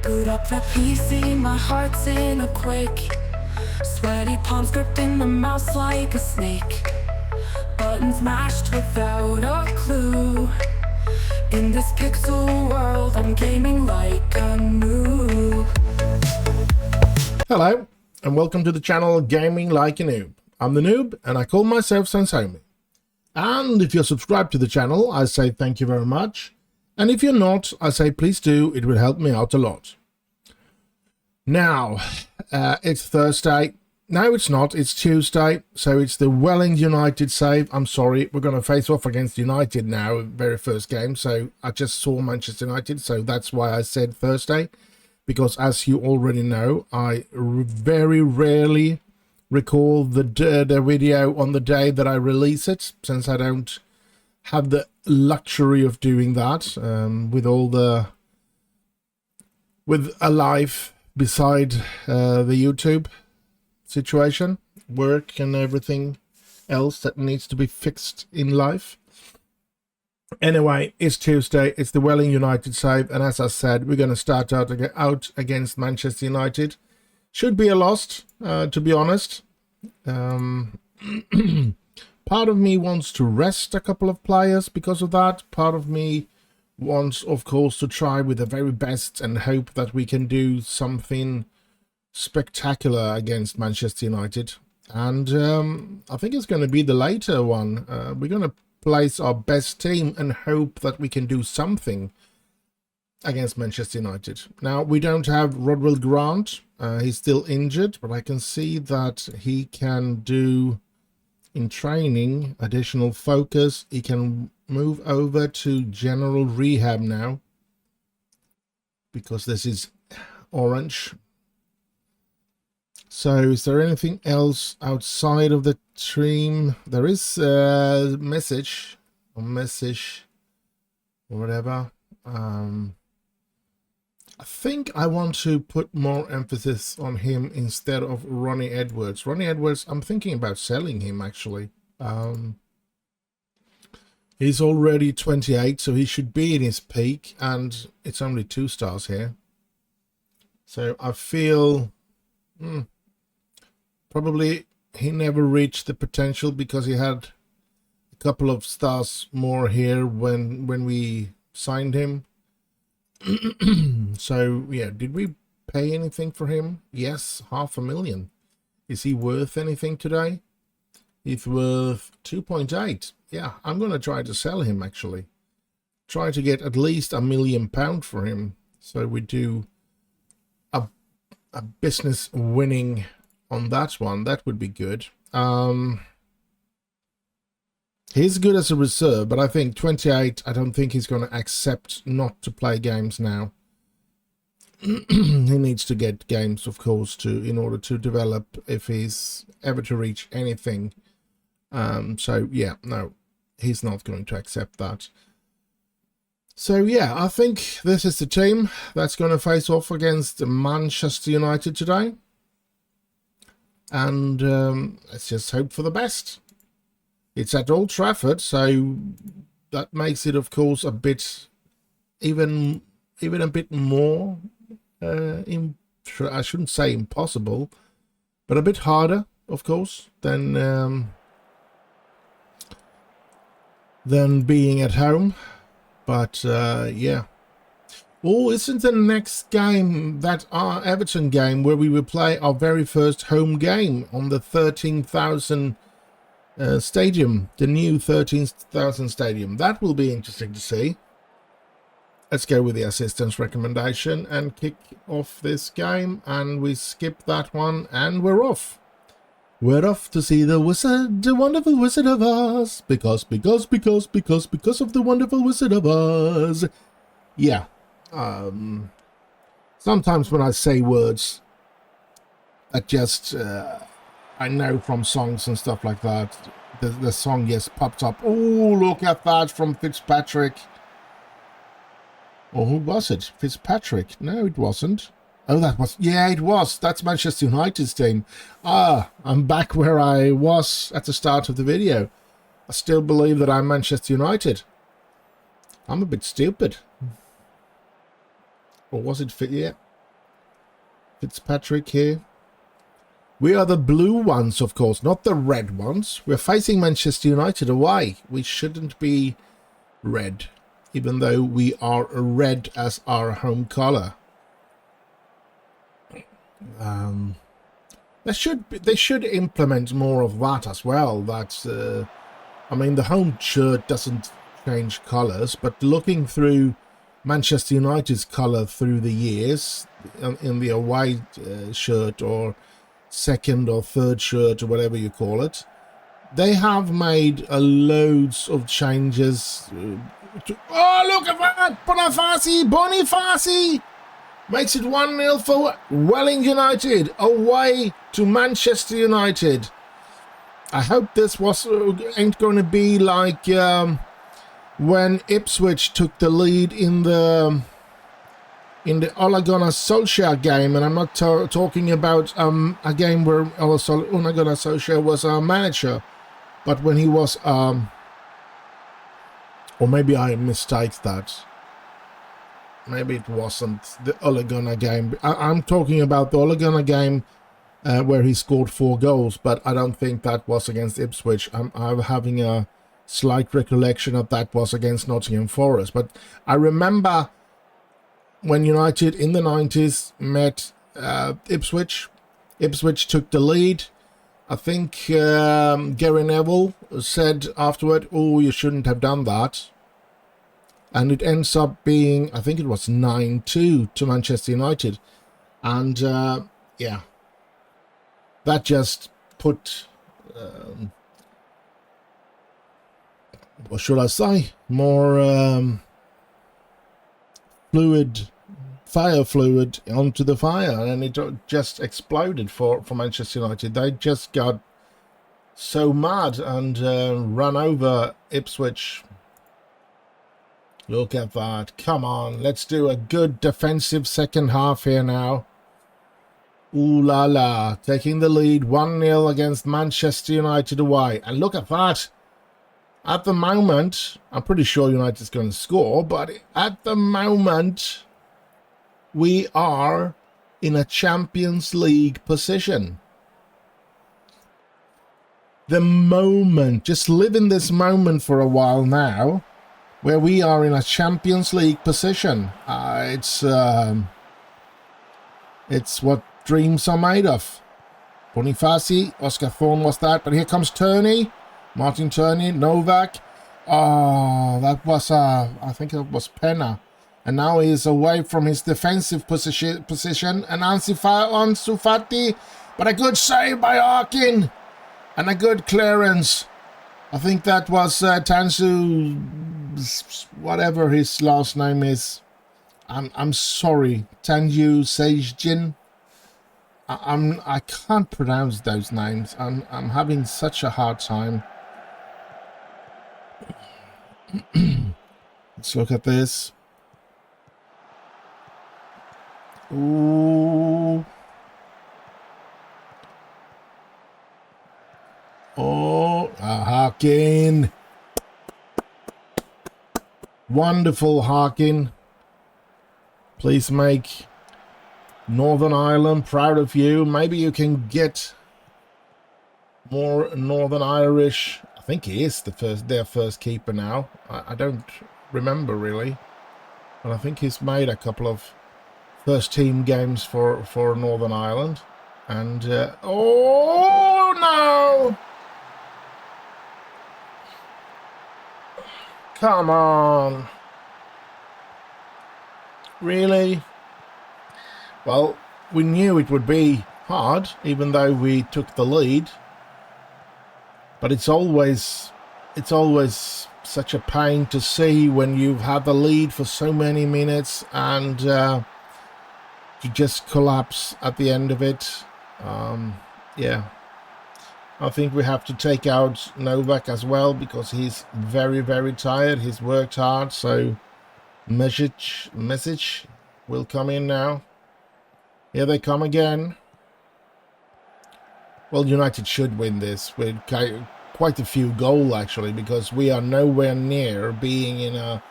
Boot up the PC, my heart's in a quake. Sweaty palms gripping the mouse like a snake. Buttons mashed without a clue. In this pixel world, I'm gaming like a noob. Hello, and welcome to the channel Gaming Like a Noob. I'm the Noob, and I call myself Sensomi. And if you're subscribed to the channel, I say thank you very much. And if you're not, I say please do, it will help me out a lot. Now, it's Thursday. No, it's not, it's Tuesday, so it's the Welling United save. I'm sorry, we're going to face off against United now, very first game. So I just saw Manchester United, so that's why I said Thursday. Because as you already know, I very rarely record the video on the day that I release it, since I don't have the luxury of doing that with a life beside the YouTube situation, work and everything else that needs to be fixed in life. Anyway, it's Tuesday, it's the Welling United save, and as I said, we're going to start out against Manchester United. Should be a loss, to be honest. Part of me wants to rest a couple of players because of that. Part of me wants, of course, to try with the very best and hope that we can do something spectacular against Manchester United. And I think it's going to be the later one. We're going to place our best team and hope that we can do something against Manchester United. Now, we don't have Rodwell Grant. He's still injured, but I can see that he can do, in training, additional focus. He can move over to general rehab now, because this is orange. So is there anything else outside of the team? There is a message or whatever. I think I want to put more emphasis on him instead of Ronnie Edwards. Ronnie Edwards, I'm thinking about selling him actually. He's already 28, so he should be in his peak, and it's only 2 stars here. So I feel probably he never reached the potential because he had a couple of stars more here when we signed him. So yeah, did we pay anything for him? Yes, 500,000. Is he worth anything today? He's worth 2.8. Yeah, I'm gonna try to sell him actually. Try to get at least £1 million for him, so we do a business winning on that one. That would be good. He's good as a reserve, but I think 28, I don't think he's going to accept not to play games now. He needs to get games, of course, in order to develop if he's ever to reach anything. So, yeah, no, he's not going to accept that. So, yeah, I think this is the team that's going to face off against Manchester United today. And let's just hope for the best. It's at Old Trafford, so that makes it, of course, a bit, even a bit more, I shouldn't say impossible, but a bit harder, of course, than being at home. But yeah. Oh, isn't the next game that our Everton game where we will play our very first home game on the 13,000 stadium, the new 13,000 stadium? That will be interesting to see. Let's go with the assistant's recommendation and kick off this game, and we skip that one and we're off. We're off to see the wizard, the wonderful Wizard of Oz, because of the wonderful Wizard of Oz. Yeah. Sometimes when I say words that just I know from songs and stuff like that, the song just pops up. Oh, look at that, from Fitzpatrick. Or who was it? Fitzpatrick? No, it wasn't. Oh, that was, yeah, it was. That's Manchester United's team. Ah, I'm back where I was at the start of the video. I still believe that I'm Manchester United. I'm a bit stupid. Or was it fit? Yeah, Fitzpatrick here. We are the blue ones, of course, not the red ones. We're facing Manchester United away. We shouldn't be red, even though we are red as our home colour. They should implement more of that as well. That's I mean, the home shirt doesn't change colours, but looking through Manchester United's colour through the years in the away shirt or second or third shirt or whatever you call it, they have made loads of changes. Oh, look at that! Bonifaci makes it 1-0 for Welling United away to Manchester United. I hope this ain't going to be like when Ipswich took the lead in the Ole Gunnar Solskjaer game, and I'm not talking about a game where Ole Gunnar Solskjaer was our manager, but when he was or maybe I mistake that. Maybe it wasn't the Ole Gunnar game. I'm talking about the Ole Gunnar game where he scored 4 goals, but I don't think that was against Ipswich. I'm having a slight recollection that was against Nottingham Forest. But I remember when United in the 90s met Ipswich. Ipswich took the lead. I think Gary Neville said afterward, "Oh, you shouldn't have done that." And it ends up being, I think it was 9-2 to Manchester United. And, yeah, that just put, what should I say, more fire fluid onto the fire. And it just exploded for Manchester United. They just got so mad and ran over Ipswich. Look at that. Come on. Let's do a good defensive second half here now. Ooh la la. Taking the lead 1-0 against Manchester United away. And look at that. At the moment, I'm pretty sure United's going to score, but at the moment, we are in a Champions League position. The moment. Just live in this moment for a while now, where we are in a Champions League position. It's what dreams are made of. Bonifaci, Oscar Thorne was that, but here comes Turney, Martin Turney, Novak. Oh, that was I think it was Penna, and now he is away from his defensive position. And Ansu Fati, but a good save by Harkin, and a good clearance. I think that was Tansu, whatever his last name is. I'm sorry, Tanju Sejin. I can't pronounce those names. I'm having such a hard time. Let's look at this. Ooh. Oh, Harkin. Wonderful, Harkin. Please make Northern Ireland proud of you. Maybe you can get more Northern Irish. I think he is their first keeper now. I don't remember really, but I think he's made a couple of first team games for Northern Ireland. And oh no! Come on. Really? Well, we knew it would be hard, even though we took the lead. But it's always such a pain to see when you've had the lead for so many minutes and you just collapse at the end of it. Yeah. I think we have to take out Novak as well because he's very, very tired. He's worked hard, so message will come in now. Here they come again. Well, United should win this with quite a few goals, actually, because we are nowhere near being in a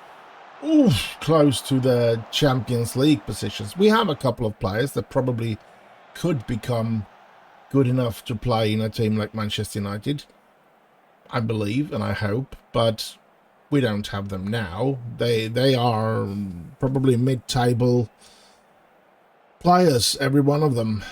close to the Champions League positions. We have a couple of players that probably could become good enough to play in a team like Manchester United. I believe and I hope, but we don't have them now. They are probably mid-table players, every one of them.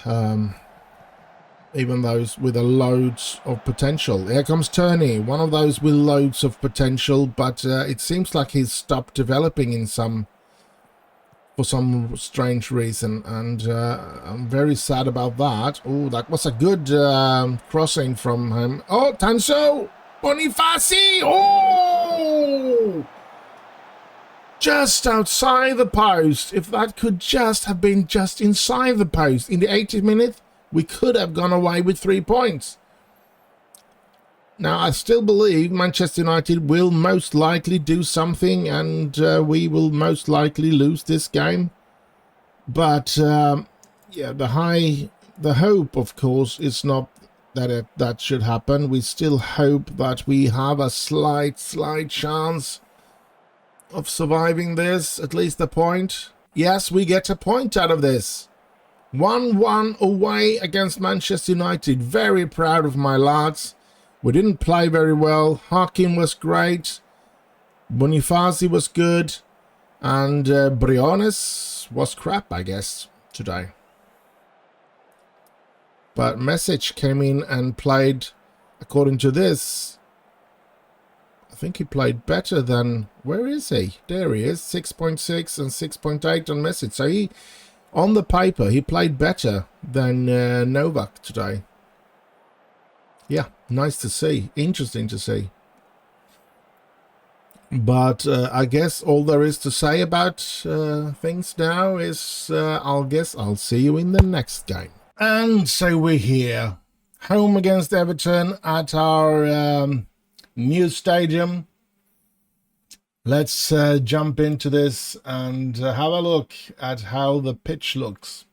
Even those with a loads of potential. Here comes Turney, one of those with loads of potential, but it seems like he's stopped developing for some strange reason, and I'm very sad about that. Oh, that was a good crossing from him. Oh, Tanso Bonifaci! Oh! Just outside the post. If that could just have been just inside the post in the 80th minute, we could have gone away with 3 points. Now, I still believe Manchester United will most likely do something, and we will most likely lose this game. But, yeah, the hope, of course, is not that that should happen. We still hope that we have a slight chance of surviving this, at least a point. Yes, we get a point out of this. 1-1 away against Manchester United. Very proud of my lads. We didn't play very well. Hakim was great. Bonifaci was good. And Briones was crap, I guess, today. But Message came in and played, according to this, I think he played better than... Where is he? There he is. 6.6 and 6.8 on Message. So he... On the paper, he played better than Novak today. Yeah, nice to see. Interesting to see. But I guess all there is to say about things now is I'll see you in the next game. And so we're here. Home against Everton at our new stadium. Let's jump into this and have a look at how the pitch looks.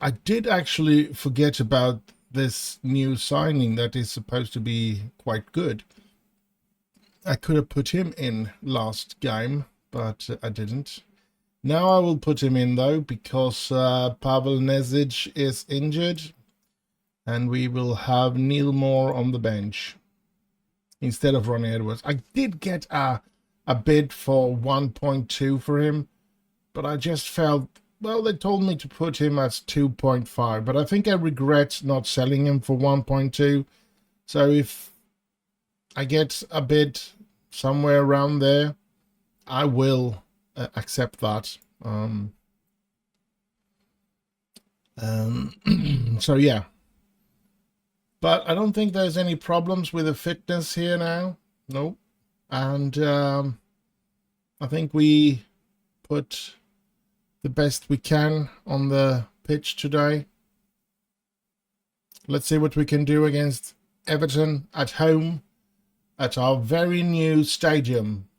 I did actually forget about this new signing that is supposed to be quite good. I could have put him in last game, but I didn't. Now I will put him in though, because Pavel Nezic is injured and we will have Neil Moore on the bench instead of Ronnie Edwards. I did get a bid for 1.2 for him, but I just felt, well, they told me to put him at 2.5, but I think I regret not selling him for 1.2. So if I get a bid somewhere around there, I will accept that. So yeah. But I don't think there's any problems with the fitness here now. Nope. And I think we put the best we can on the pitch today. Let's see what we can do against Everton at home at our very new stadium.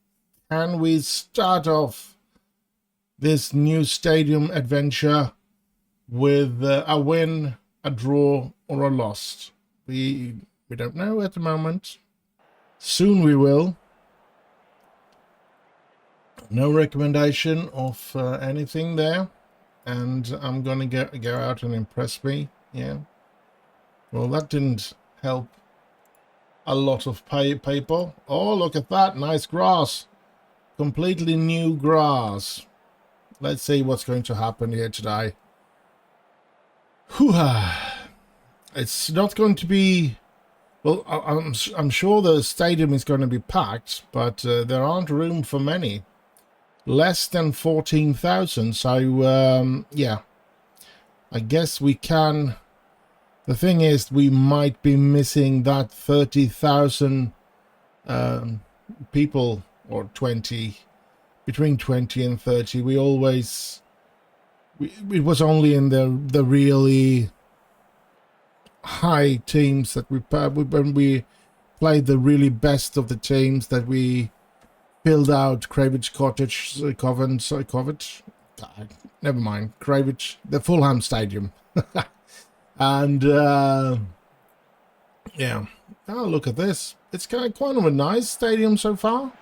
Can we start off this new stadium adventure with a win, a draw, or a loss? We don't know at the moment. Soon we will. No recommendation of anything there. And I'm going to go out and impress me. Yeah. Well, that didn't help a lot of people. Oh, look at that. Nice grass. Completely new grass. Let's see what's going to happen here today. Hoo-ha. It's not going to be... Well, I'm sure the stadium is going to be packed, but there aren't room for many. Less than 14,000, so yeah. I guess we can... The thing is, we might be missing that 30,000 people, or 20, between 20 and 30. We always... It was only in the really high teams that when we played the really best of the teams that we filled out Cravage Cottage, Covent, never mind, Cravage, the Fulham Stadium. And yeah, oh, look at this. It's quite of a nice stadium so far.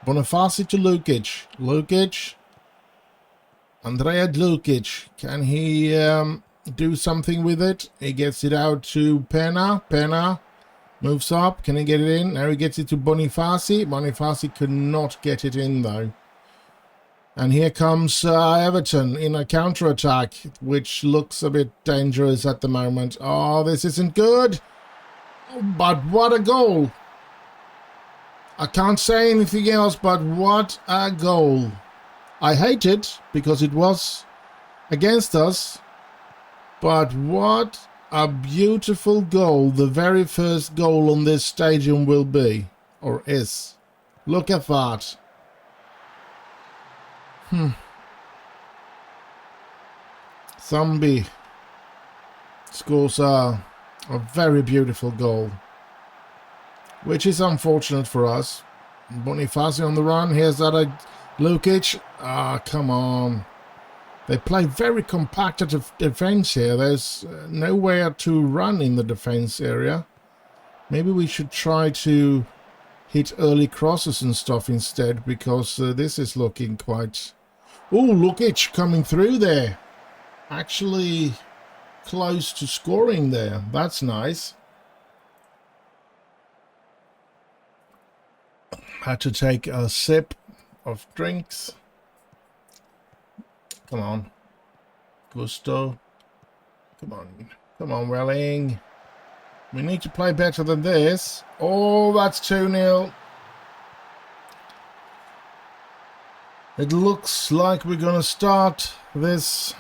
Bonifaci to Lukic. Lukic. Andrea Lukic, can he do something with it? He gets it out to Pena. Pena moves up. Can he get it in? Now he gets it to Bonifaci. Bonifaci could not get it in though. And here comes Everton in a counter-attack, which looks a bit dangerous at the moment. Oh, this isn't good. But what a goal. I can't say anything else, but what a goal. I hate it because it was against us. But what a beautiful goal. The very first goal on this stadium will be, or is. Look at that. Zombie scores a very beautiful goal, which is unfortunate for us. Bonifaci on the run. Here's that Lukic. Ah, come on. They play very compacted defense here. There's nowhere to run in the defense area. Maybe we should try to hit early crosses and stuff instead, because this is looking quite... Oh, Lukic coming through there. Actually close to scoring there. That's nice. Had to take a sip of drinks. Come on. Gusto. Come on. Come on, Welling. We need to play better than this. Oh, that's 2-0. It looks like we're going to start this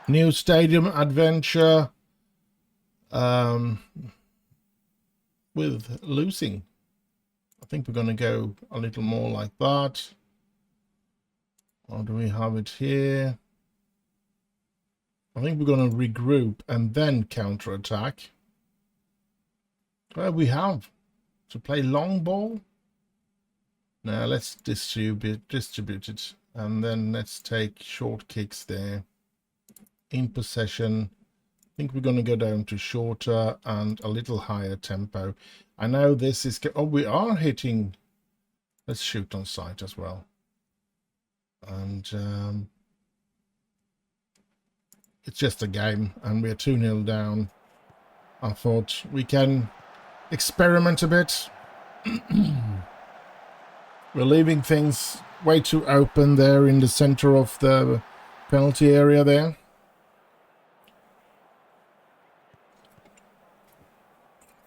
new stadium adventure with losing. I think we're going to go a little more like that. Or do we have it here? I think we're going to regroup and then counter-attack. Well, we have to play long ball. Now let's distribute it, and then let's take short kicks there. In possession, I think we're going to go down to shorter and a little higher tempo. I know this is... Oh, we are hitting... Let's shoot on sight as well. And it's just a game, and we're 2-0 down. I thought we can experiment a bit. We're leaving things way too open there in the center of the penalty area there.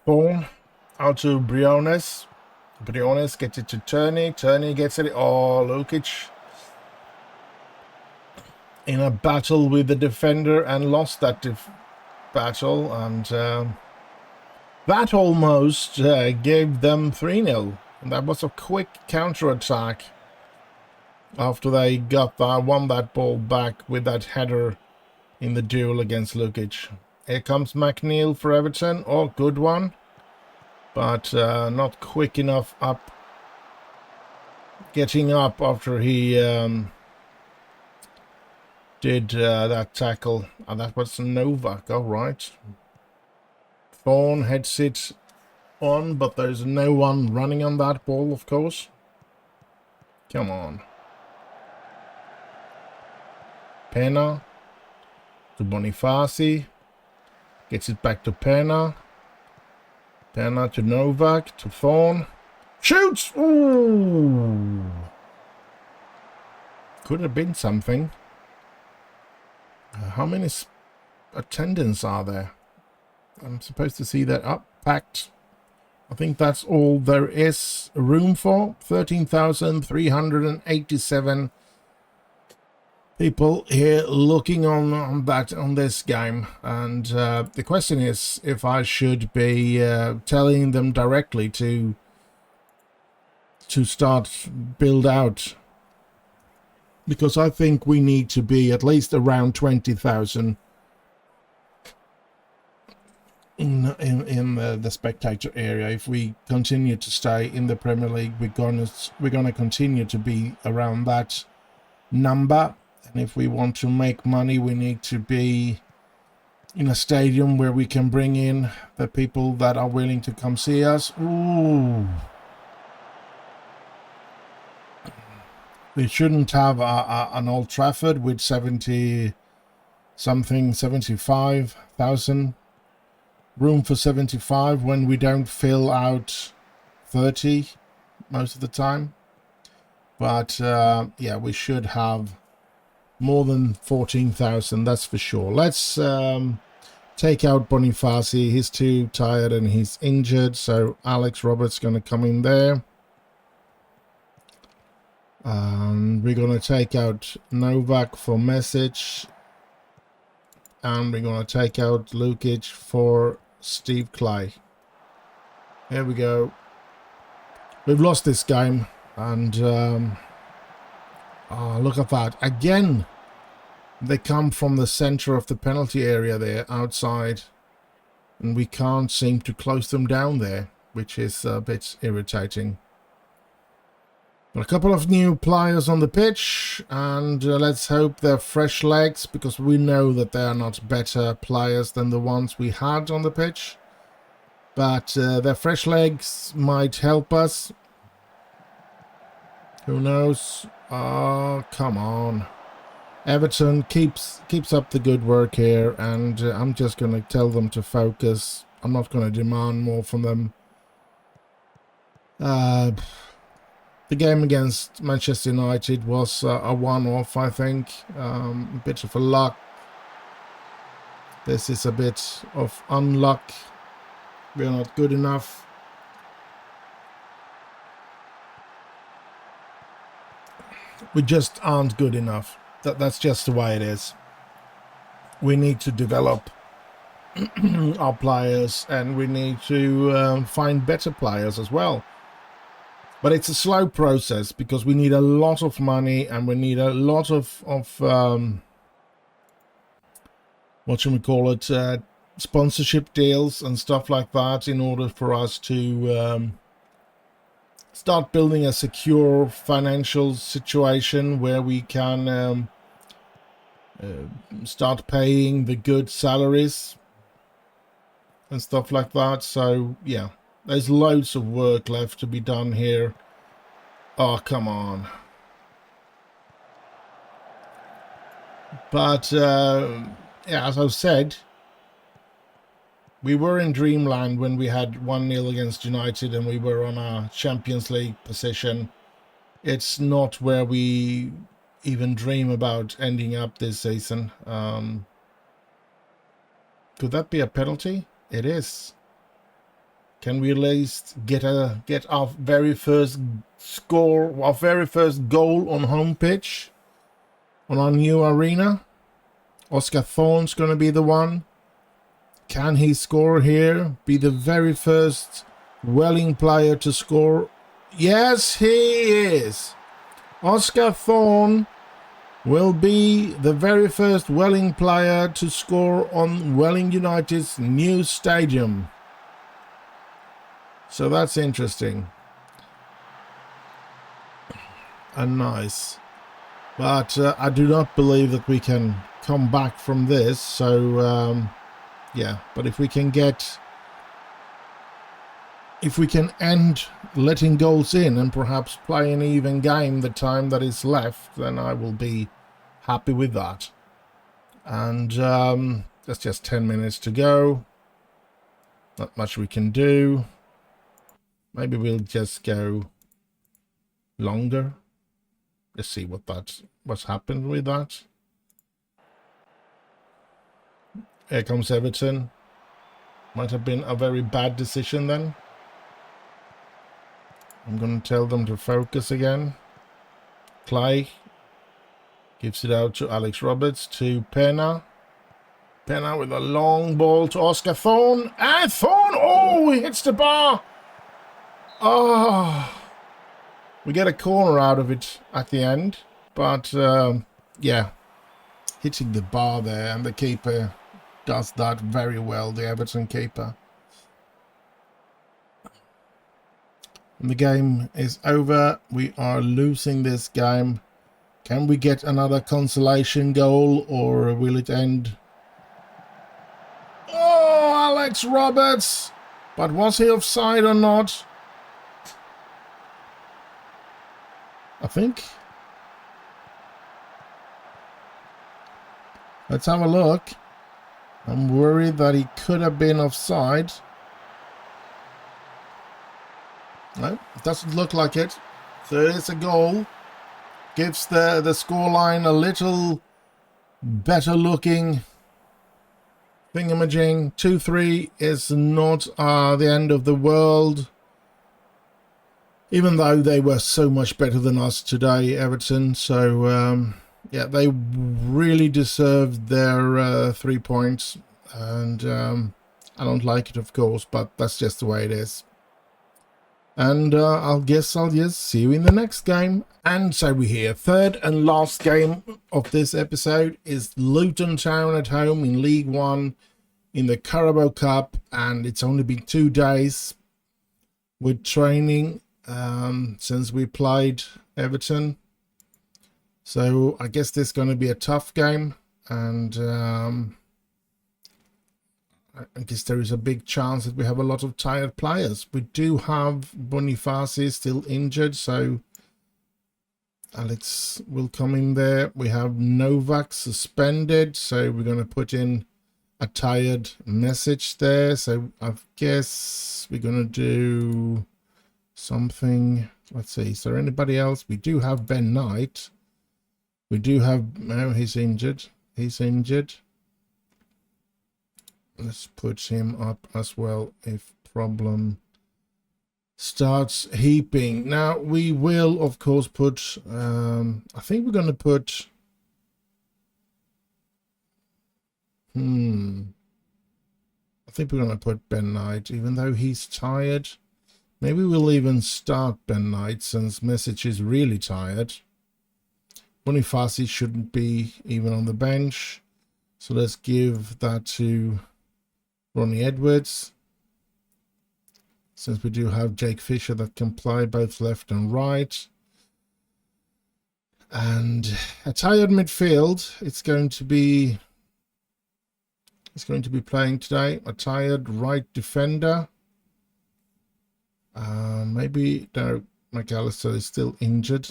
Ball out to Briones. Briones gets it to Turney. Turney gets it. Oh, Lukic in a battle with the defender and lost that battle. And that almost gave them 3-0. And that was a quick counter-attack after they got that, won that ball back with that header in the duel against Lukic. Here comes McNeil for Everton. Oh, good one. But not quick enough up. Getting up after he did that tackle. And that was Novak, all right. Thorne heads it on, but there's no one running on that ball, of course. Come on. Pena to Bonifaci. Gets it back to Pena. Pena to Novak, to Thorne. Shoots! Ooh! Could have been something. How many attendants are there? I'm supposed to see that up, packed. I think that's all there is room for. 13,387 people here looking on this game. And the question is if I should be telling them directly to start build out, because I think we need to be at least around 20,000 in the spectator area. If we continue to stay in the Premier League, we're gonna continue to be around that number. And if we want to make money, we need to be in a stadium where we can bring in the people that are willing to come see us. Ooh. We shouldn't have an Old Trafford with 70 something, 75,000. Room for 75 when we don't fill out 30 most of the time. But yeah, we should have more than 14,000, that's for sure. Let's take out Bonifaci. He's too tired and he's injured, so Alex Roberts going to come in there. We're going to take out Novak for Message. And we're going to take out Lukic for Steve Clay. Here we go. We've lost this game. And oh, look at that. Again, they come from the center of the penalty area there, outside. And we can't seem to close them down there, which is a bit irritating. But a couple of new players on the pitch, and let's hope they're fresh legs, because we know that they are not better players than the ones we had on the pitch. But their fresh legs might help us. Who knows? Oh, come on. Everton keeps up the good work here, and I'm just going to tell them to focus. I'm not going to demand more from them. The game against Manchester United was a one-off, I think. A bit of a luck. This is a bit of unluck. We're not good enough. We just aren't good enough. That's just the way it is. We need to develop our players, and we need to find better players as well. But it's a slow process, because we need a lot of money, and we need a lot of what should we call it, sponsorship deals and stuff like that, in order for us to start building a secure financial situation where we can start paying the good salaries and stuff like that. So yeah. There's loads of work left to be done here. Oh, come on. But, yeah, as I've said, we were in dreamland when we had 1-0 against United and we were on a Champions League position. It's not where we even dream about ending up this season. Could that be a penalty? It is. Can we at least get our very first score, our very first goal on home pitch, on our new arena? Oscar Thorne's going to be the one. Can he score here? Be the very first Welling player to score? Yes, he is. Oscar Thorne will be the very first Welling player to score on Welling United's new stadium. So that's interesting. And nice. But I do not believe that we can come back from this. So, yeah. But if we can end letting goals in and perhaps play an even game the time that is left, then I will be happy with that. And that's just 10 minutes to go. Not much we can do. Maybe we'll just go longer. Let's see what's happened with that. Here comes Everton. Might have been a very bad decision then. I'm going to tell them to focus again. Clay gives it out to Alex Roberts, to Pena. Pena with a long ball to Oscar Thorne. And Thorne! Oh, he hits the bar! Oh, we get a corner out of it at the end, but yeah, hitting the bar there, and the keeper does that very well, the Everton keeper. And the game is over. We are losing this game. Can we get another consolation goal, or will it end? Oh, Alex Roberts! But was he offside or not? I think Let's have a look. I'm worried that he could have been offside. No, it doesn't look like it. So it's a goal. Gives the scoreline a little better looking thingamajig. 2-3 is not the end of the world. Even though they were so much better than us today, Everton. So, yeah, they really deserved their 3 points. And I don't like it, of course, but that's just the way it is. And I'll just see you in the next game. And so we're here. Third and last game of this episode is Luton Town at home in League One in the Carabao Cup. And it's only been 2 days with training since we played Everton. So I guess this is going to be a tough game. And I guess there is a big chance that we have a lot of tired players. We do have Boniface still injured, so Alex will come in there. We have Novak suspended, so we're going to put in a tired message there. So I guess we're going to do something. Let's see, is there anybody else? We do have Ben Knight. We do have, no, he's injured. He's injured. Let's put him up as well if problem starts heaping. Now we will of course put I think we're going to put I think we're going to put Ben Knight, even though he's tired. Maybe we'll even start Ben Knight since Message is really tired. Boniface shouldn't be even on the bench, so let's give that to Ronnie Edwards, since we do have Jake Fisher that can play both left and right. And a tired midfield, it's going to be playing today. A tired right defender. Maybe no, McAllister is still injured.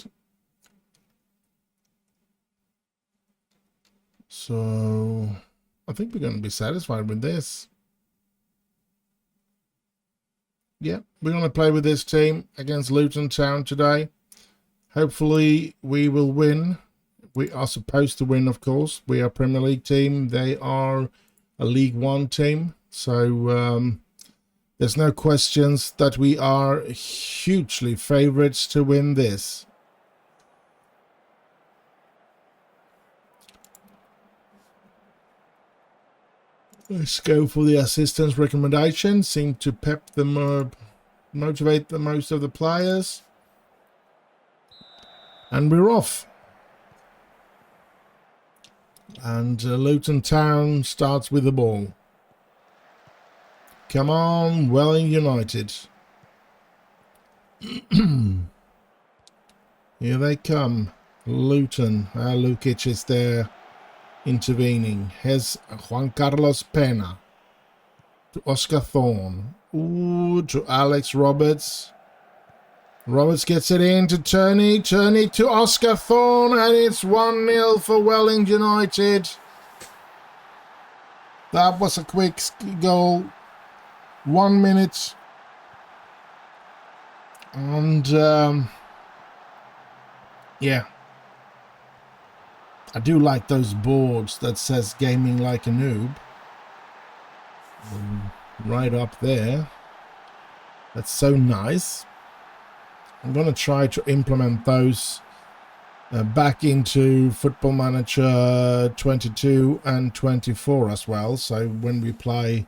So I think we're going to be satisfied with this. Yeah, we're going to play with this team against Luton Town today. Hopefully we will win. We are supposed to win, of course. We are a Premier League team. They are a League One team. So there's no questions that we are hugely favourites to win this. Let's go for the assistance recommendation. Seem to pep them, motivate the most of the players. And we're off. And Luton Town starts with the ball. Come on, Welling United. Here they come. Luton. Lukic is there, intervening. Here's Juan Carlos Pena to Oscar Thorne. Ooh, to Alex Roberts. Roberts gets it in to Turney. Turney to Oscar Thorne, and it's 1-0 for Welling United. That was a quick goal. 1 minute. And yeah. I do like those boards that says gaming like a noob. Right up there. That's so nice. I'm going to try to implement those back into Football Manager 22 and 24 as well. So when we play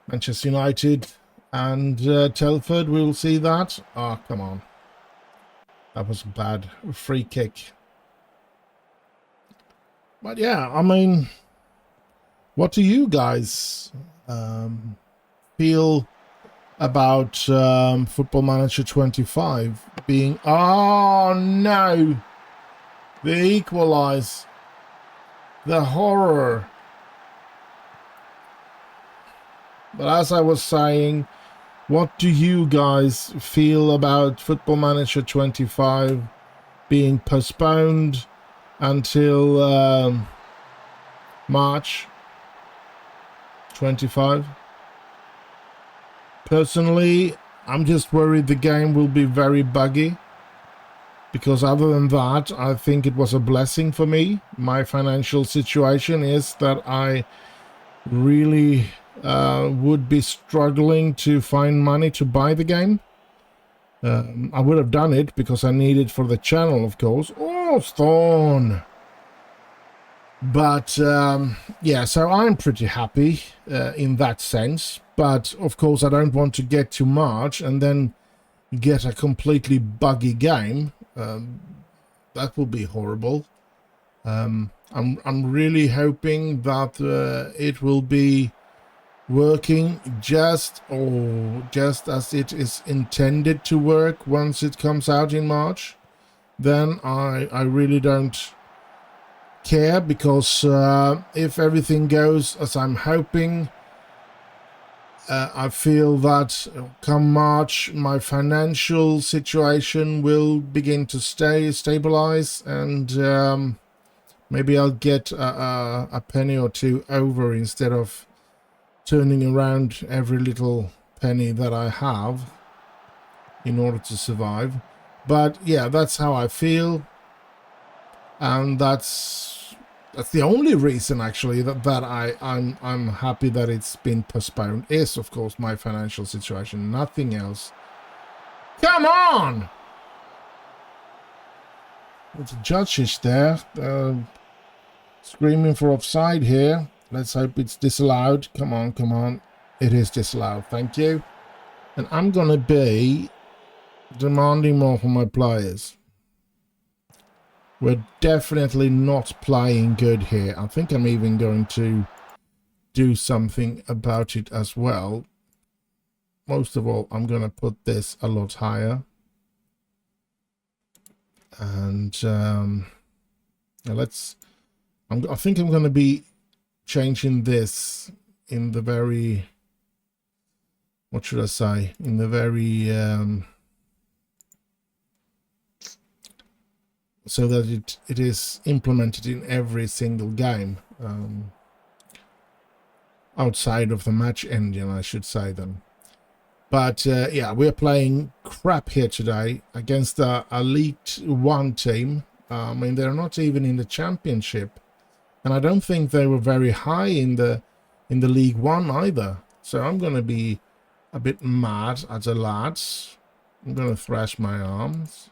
Manchester United and Telford, we'll see that. Oh, come on. That was a bad free kick. But yeah, I mean, what do you guys feel about Football Manager 25 being... Oh, no! The equalize. The horror. But as I was saying, what do you guys feel about Football Manager 25 being postponed until March 25. Personally, I'm just worried the game will be very buggy, because other than that, I think it was a blessing for me. My financial situation is that I really would be struggling to find money to buy the game. I would have done it because I need it for the channel, of course. Oh, Thorn! But yeah, so I'm pretty happy in that sense. But of course, I don't want to get to March and then get a completely buggy game. That will be horrible. I'm really hoping that it will be working just as it is intended to work once it comes out in March. Then I really don't care, because if everything goes as I'm hoping, I feel that come March my financial situation will begin to stabilize, and maybe I'll get a penny or two over instead of turning around every little penny that I have in order to survive. But yeah, that's how I feel, and that's the only reason actually that I'm happy that it's been postponed, is of course my financial situation, nothing else. Come on! The judge is there screaming for offside here. Let's hope it's disallowed. Come on, come on. It is disallowed. Thank you. And I'm going to be demanding more from my players. We're definitely not playing good here. I think I'm even going to do something about it as well. Most of all, I'm going to put this a lot higher. And I think I'm going to be changing this in the very, what should I say, in the very so that it is implemented in every single game, outside of the match engine, I should say then. But yeah, we're playing crap here today against a League 1 team. I mean, they're not even in the championship. And I don't think they were very high in the League 1 either. So I'm going to be a bit mad at the lads. I'm going to thrash my arms.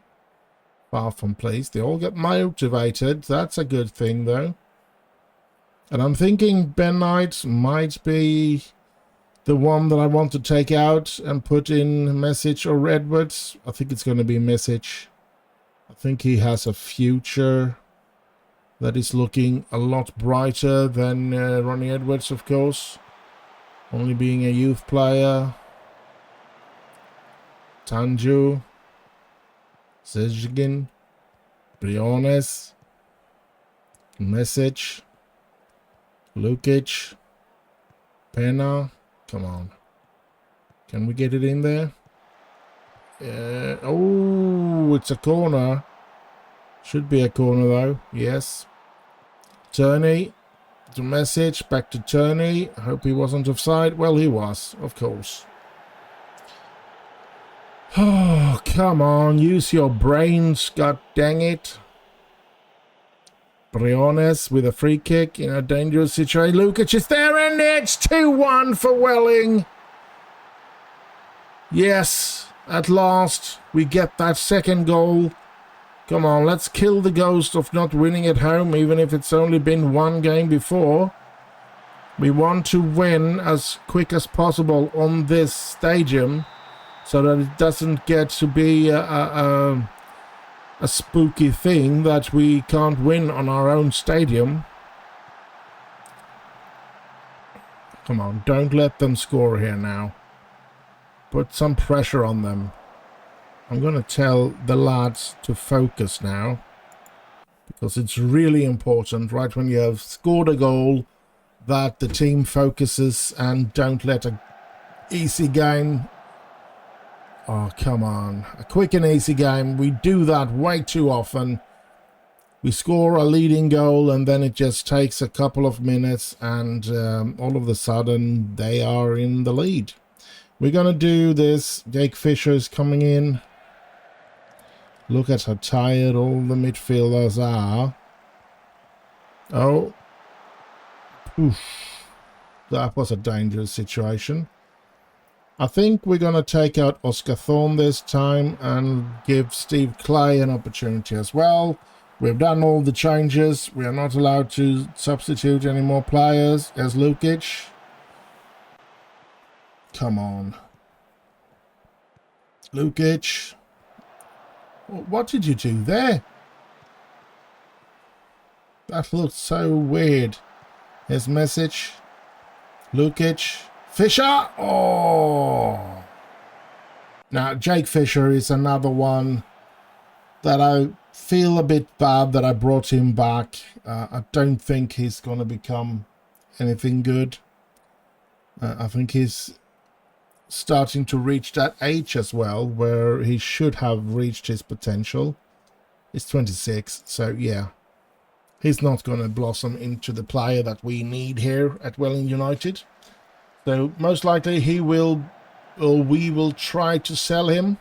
Far from pleased. They all get motivated. That's a good thing, though. And I'm thinking Ben Knight might be the one that I want to take out and put in Message or Edwards. I think it's going to be Message. I think he has a future that is looking a lot brighter than Ronnie Edwards, of course. Only being a youth player. Tanju. Sejgin. Briones. Message. Lukic. Pena. Come on. Can we get it in there? Oh, it's a corner. Should be a corner though. Yes. Turney. To Message. Back to Turney. I hope he wasn't offside. Well, he was, of course. Oh, come on. Use your brains. God dang it. Briones with a free kick in a dangerous situation. Lukic is there, and it's 2-1 for Welling. Yes, at last we get that second goal. Come on, let's kill the ghost of not winning at home, even if it's only been one game before. We want to win as quick as possible on this stadium, so that it doesn't get to be a spooky thing that we can't win on our own stadium. Come on, don't let them score here now. Put some pressure on them. I'm going to tell the lads to focus now, because it's really important, right when you have scored a goal, that the team focuses and don't let an easy game. Oh, come on. A quick and easy game. We do that way too often. we score a leading goal and then it just takes a couple of minutes and all of a sudden they are in the lead. We're going to do this. Jake Fisher is coming in. Look at how tired all the midfielders are. Oh. Oof. That was a dangerous situation. I think we're going to take out Oscar Thorne this time and give Steve Clay an opportunity as well. We've done all the changes. We are not allowed to substitute any more players as Lukic. Come on. Lukic. What did you do there? That looked so weird. His message. Lukic. Fisher. Oh. Now, Jake Fisher is another one that I feel a bit bad that I brought him back. I don't think he's going to become anything good. I think he's starting to reach that age as well where he should have reached his potential. He's 26, so yeah, he's not going to blossom into the player that we need here at Welling United. So most likely he will, or we will try to sell him.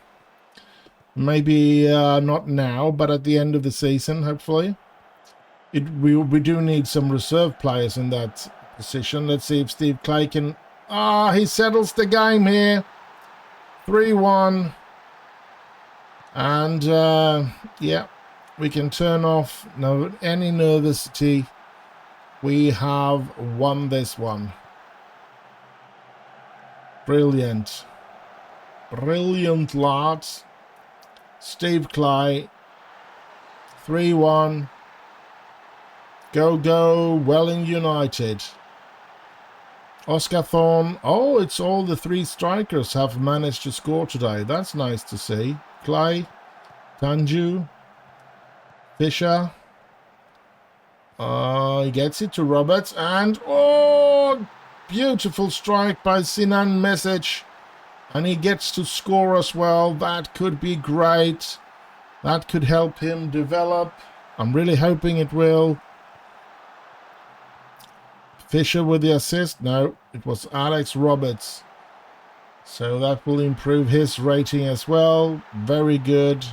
Maybe not now, but at the end of the season, hopefully. We do need some reserve players in that position. Let's see if Steve Clay can... he settles the game here. 3-1. And, yeah, we can turn off any nervousity. We have won this one. Brilliant. Brilliant, lads. Steve Clay. 3-1. Go, go, Welling United. Oscar Thorne. Oh, it's all the three strikers have managed to score today. That's nice to see. Clay, Tanju, Fisher. He gets it to Roberts. And, oh, beautiful strike by Sinan Mesic. And he gets to score as well. That could be great. That could help him develop. I'm really hoping it will. Fisher with the assist. No, it was Alex Roberts. So that will improve his rating as well. Very good.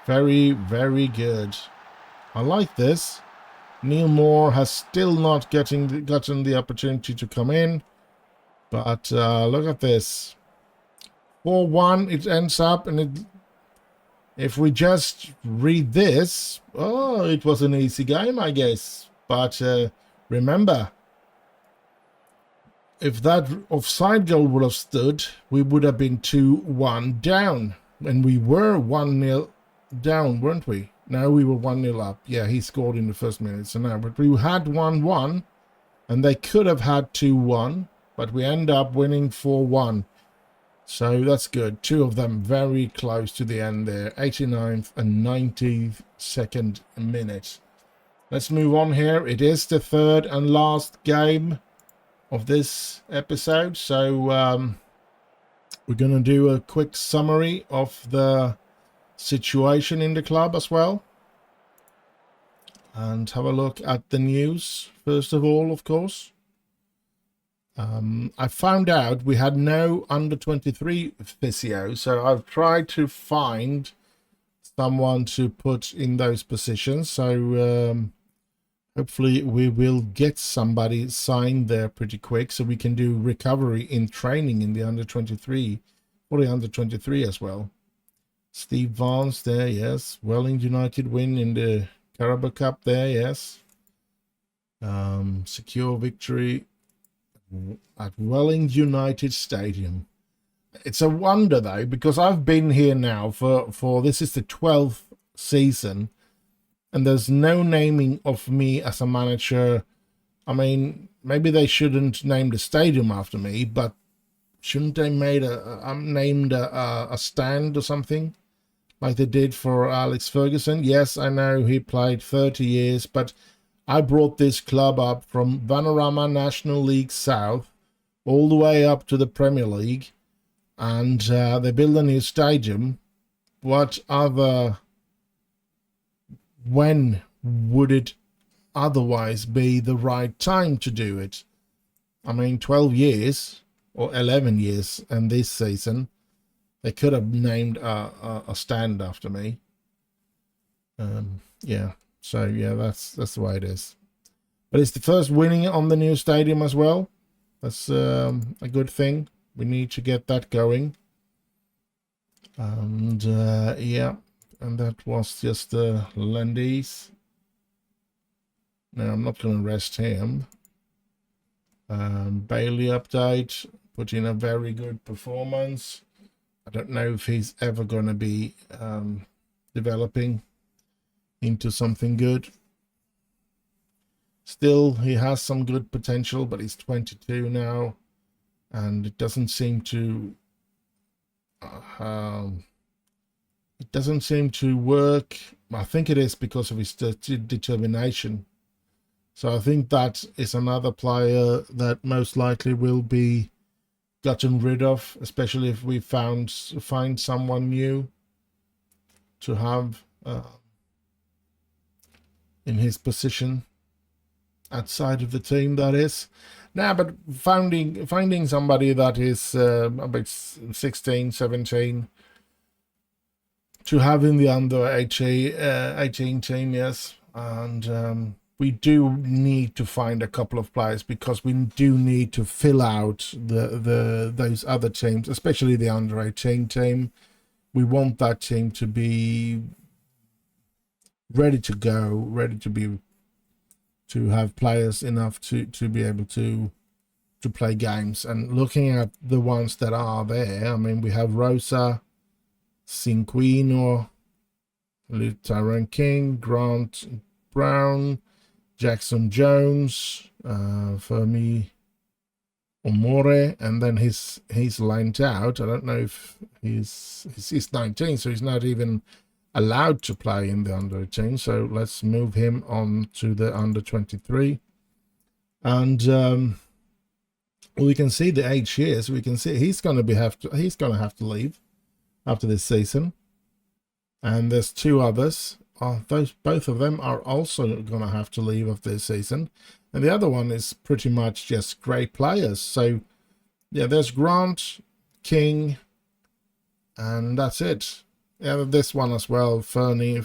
Very, very good. I like this. Neil Moore has still not gotten the opportunity to come in. But look at this. 4-1 it ends up. And if we just read this, oh, it was an easy game, I guess. But remember, if that offside goal would have stood, we would have been 2-1 down. And we were 1-0 down, weren't we? No, we were 1-0 up. Yeah, he scored in the first minute. So now, but we had 1-1, and they could have had 2-1, but we end up winning 4-1. So that's good. Two of them very close to the end there. 89th and 92nd minute. Let's move on here. It is the third and last game of this episode. So we're going to do a quick summary of the situation in the club as well. And have a look at the news, first of all, of course. I found out we had no under-23 physio, so I've tried to find someone to put in those positions. So hopefully we will get somebody signed there pretty quick so we can do recovery in training in the under-23, or the under-23 as well. Steve Vance there, yes. Welling United win in the Carabao Cup there, yes. Secure victory at Welling United Stadium. It's a wonder though, because I've been here now for this is the 12th season, and there's no naming of me as a manager. I mean, maybe they shouldn't name the stadium after me, but shouldn't they named a stand or something like they did for Alex Ferguson? Yes, I know he played 30 years, but I brought this club up from Vanarama National League South all the way up to the Premier League, and they built a new stadium. What other when would it otherwise be the right time to do it? I mean, 12 years or 11 years in this season, they could have named a stand after me. Yeah, so yeah, that's the way it is. But it's the first winning on the new stadium as well. That's a good thing. We need to get that going. And yeah, and that was just the Lendies. Now I'm not going to rest him. Bailey update, put in a very good performance. I don't know if he's ever going to be developing into something good. Still, he has some good potential, but he's 22 now, and it doesn't seem to work. I think it is because of his determination. So I think that is another player that most likely will be gotten rid of, especially if we find someone new to have in his position outside of the team, that is. Now, but finding somebody that is about 16, 17 to have in the under 18 team, yes. And we do need to find a couple of players, because we do need to fill out those other teams, especially the under 18 team. We want that team to be ready to go, ready to have players enough to be able to play games. And looking at the ones that are there, I mean, we have Rosa, Cinquino, Tyron King, Grant Brown, Jackson Jones, Fermi Omore, and then he's lined out. I don't know if he's 19, so he's not even allowed to play in the under 18. So let's move him on to the under 23. And we can see the age here, so we can see he's going to have to leave after this season. And there's two others. Both of them are also going to have to leave after this season. And the other one is pretty much just great players. So yeah, there's Grant, King, and that's it. Yeah, this one as well, Fernie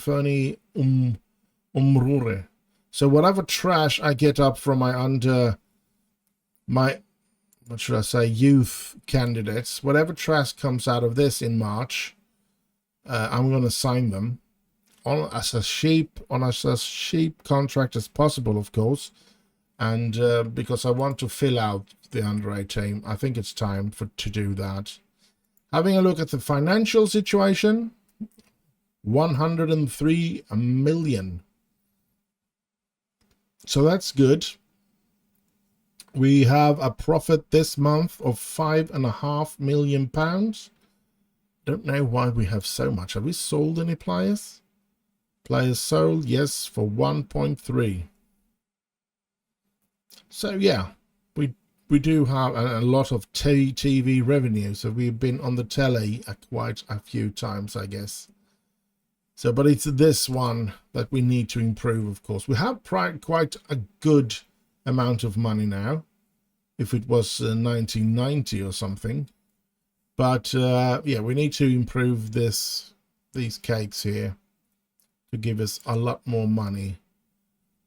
Umrure. So whatever trash I get up from my what should I say, youth candidates, whatever trash comes out of this in March, I'm going to sign them on as a cheap contract as possible, of course. And because I want to fill out the under 18, I think it's time to do that. Having a look at the financial situation, 103 million. So that's good. We have a profit this month of £5.5 million. Don't know why we have so much. Have we sold any players? Players sold, yes, for 1.3. So yeah, we do have a lot of TV revenue. So we've been on the telly quite a few times, I guess. So, but it's this one that we need to improve, of course. We have quite a good amount of money now, if it was 1990 or something. But yeah, we need to improve these cakes here to give us a lot more money.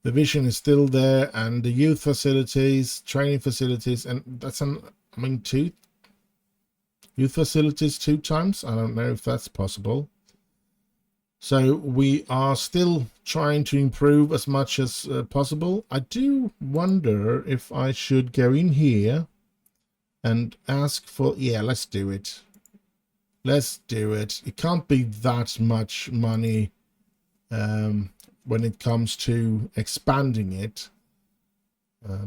The vision is still there, and the youth facilities, training facilities, and that's two youth facilities 2 times. I don't know if that's possible. So we are still trying to improve as much as possible. I do wonder if I should go in here and ask for, yeah, let's do it. Let's do it. It can't be that much money when it comes to expanding it,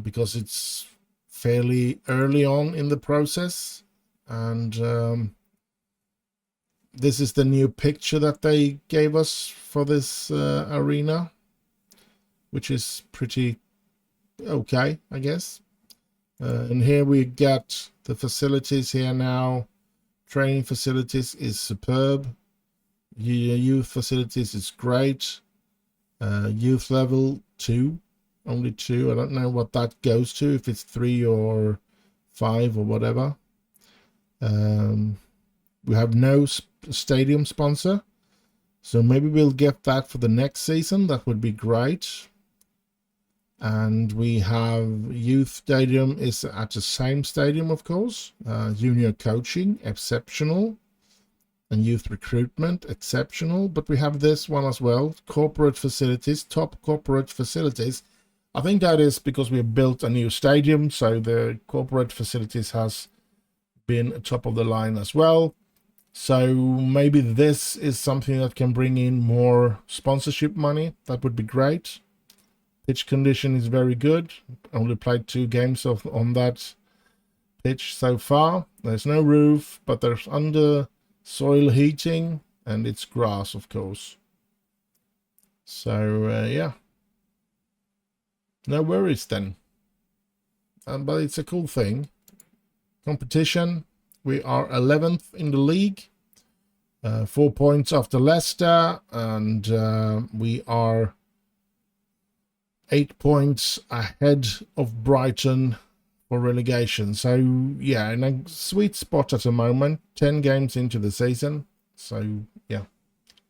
because it's fairly early on in the process. And this is the new picture that they gave us for this arena, which is pretty okay, I guess. And here we got the facilities here now. Training facilities is superb. Youth facilities is great. Youth level 2, only 2. I don't know what that goes to, if it's 3 or 5 or whatever. We have no stadium sponsor, so maybe we'll get that for the next season. That would be great. And we have youth stadium is at the same stadium, of course. Junior coaching, exceptional. And youth recruitment, exceptional. But we have this one as well, corporate facilities, top corporate facilities. I think that is because we built a new stadium, so the corporate facilities has been top of the line as well. So maybe this is something that can bring in more sponsorship money. That would be great. Pitch condition is very good. Only played 2 games on that pitch so far. There's no roof, but there's under soil heating, and it's grass, of course. So yeah, no worries then. But it's a cool thing. Competition, we are 11th in the league, 4 points after Leicester, and we are 8 points ahead of Brighton for relegation. So yeah, in a sweet spot at the moment, 10 games into the season. So yeah,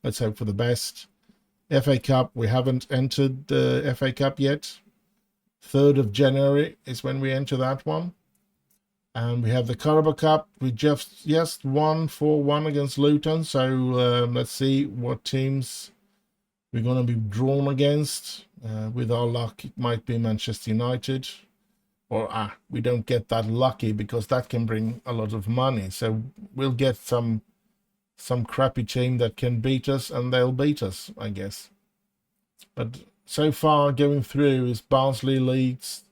let's hope for the best. FA Cup, we haven't entered the FA Cup yet. 3rd of January is when we enter that one. And we have the Carabao Cup. We just won 4-1 against Luton. So let's see what teams we're going to be drawn against. With our luck, it might be Manchester United. Or we don't get that lucky, because that can bring a lot of money. So we'll get some crappy team that can beat us, and they'll beat us, I guess. But so far going through is Barnsley, Leeds,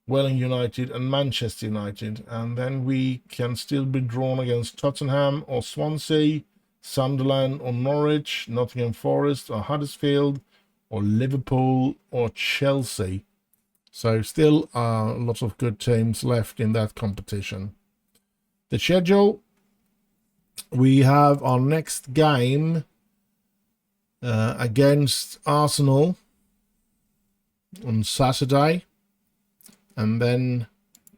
Welling United and Manchester United. And then we can still be drawn against Tottenham or Swansea, Sunderland or Norwich, Nottingham Forest or Huddersfield, or Liverpool or Chelsea. So still a lot of good teams left in that competition. The schedule, we have our next game against Arsenal on Saturday. And then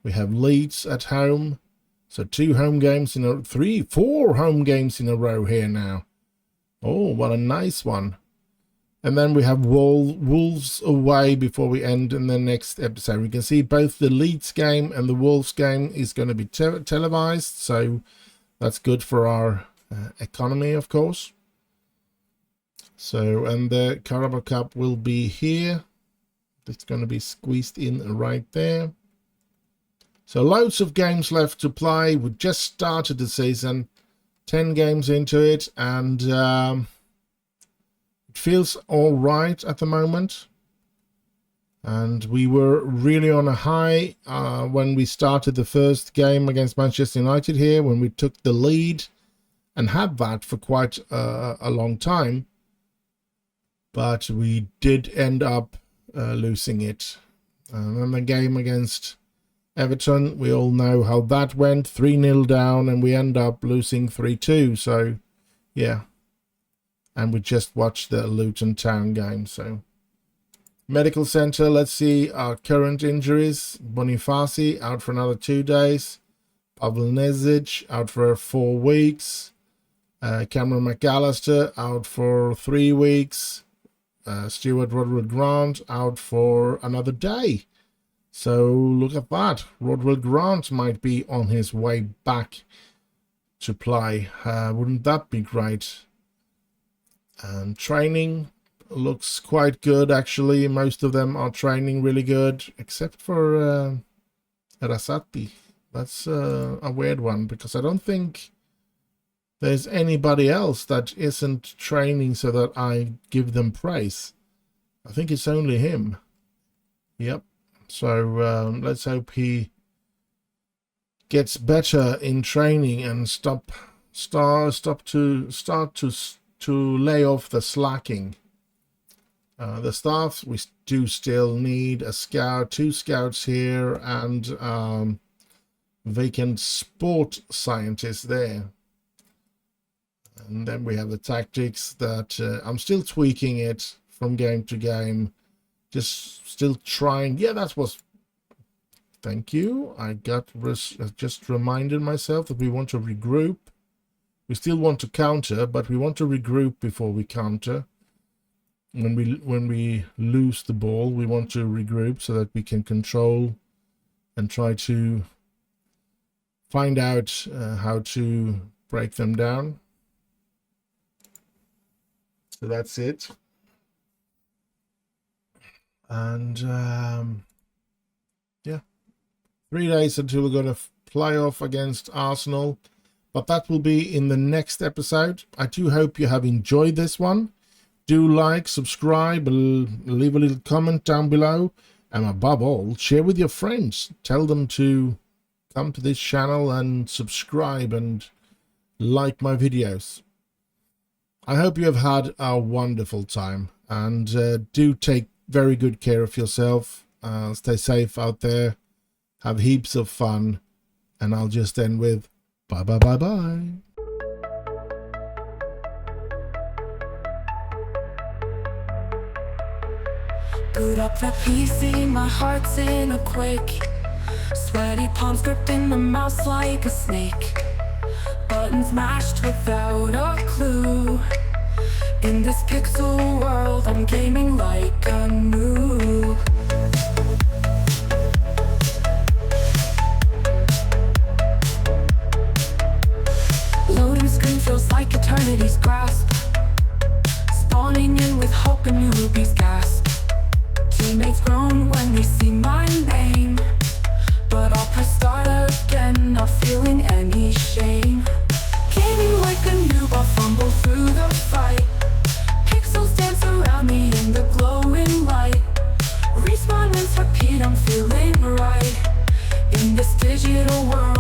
we have Leeds at home. So 4 home games in a row here now. Oh, what a nice one. And then we have Wolves away before we end in the next episode. We can see both the Leeds game and the Wolves game is going to be televised. So that's good for our economy, of course. So, and the Carabao Cup will be here. It's going to be squeezed in right there. So loads of games left to play. We just started the season, 10 games into it, and it feels all right at the moment. And we were really on a high when we started the first game against Manchester United here, when we took the lead and had that for quite a long time. But we did end up losing it. And then the game against Everton, we all know how that went. 3-0 down, and we end up losing 3-2. So, yeah. And we just watched the Luton Town game. So, medical center, let's see our current injuries. Bonifaci out for another 2 days. Pavlnezic out for 4 weeks. Cameron McAllister out for 3 weeks. Stuart Rodwell Grant out for another day. So look at that. Rodwell Grant might be on his way back to play. Wouldn't that be great? And training looks quite good, actually. Most of them are training really good, except for Rasati. That's a weird one, because I don't think there's anybody else that isn't training so that I give them praise. I think it's only him. Yep. So let's hope he gets better in training and start to lay off the slacking. The staff, we do still need a scout, 2 scouts here, and vacant sport scientist there. And then we have the tactics that I'm still tweaking it from game to game. Just still trying. Yeah, that was... Thank you. I just reminded myself that we want to regroup. We still want to counter, but we want to regroup before we counter. When we lose the ball, we want to regroup so that we can control and try to find out how to break them down. So that's it. And yeah, 3 days until we're going to play off against Arsenal, but that will be in the next episode. I do hope you have enjoyed this one. Do like, subscribe, leave a little comment down below, and above all, share with your friends. Tell them to come to this channel and subscribe and like my videos. I hope you have had a wonderful time, and do take very good care of yourself. Stay safe out there. Have heaps of fun. And I'll just end with bye bye bye bye. Boot up the PC, my heart's in a quake. Sweaty palms gripped in the mouse like a snake. Buttons mashed without a clue. In this pixel world, I'm gaming like a noob. Loading screen feels like eternity's grasp. Spawning in with hope and newbies gasp. Teammates groan when they see my name, but I'll press start again, not feeling any shame. Gaming like a noob, I'll fumble through the fight. Pixels dance around me in the glowing light. Respawn and repeat, I'm feeling right. In this digital world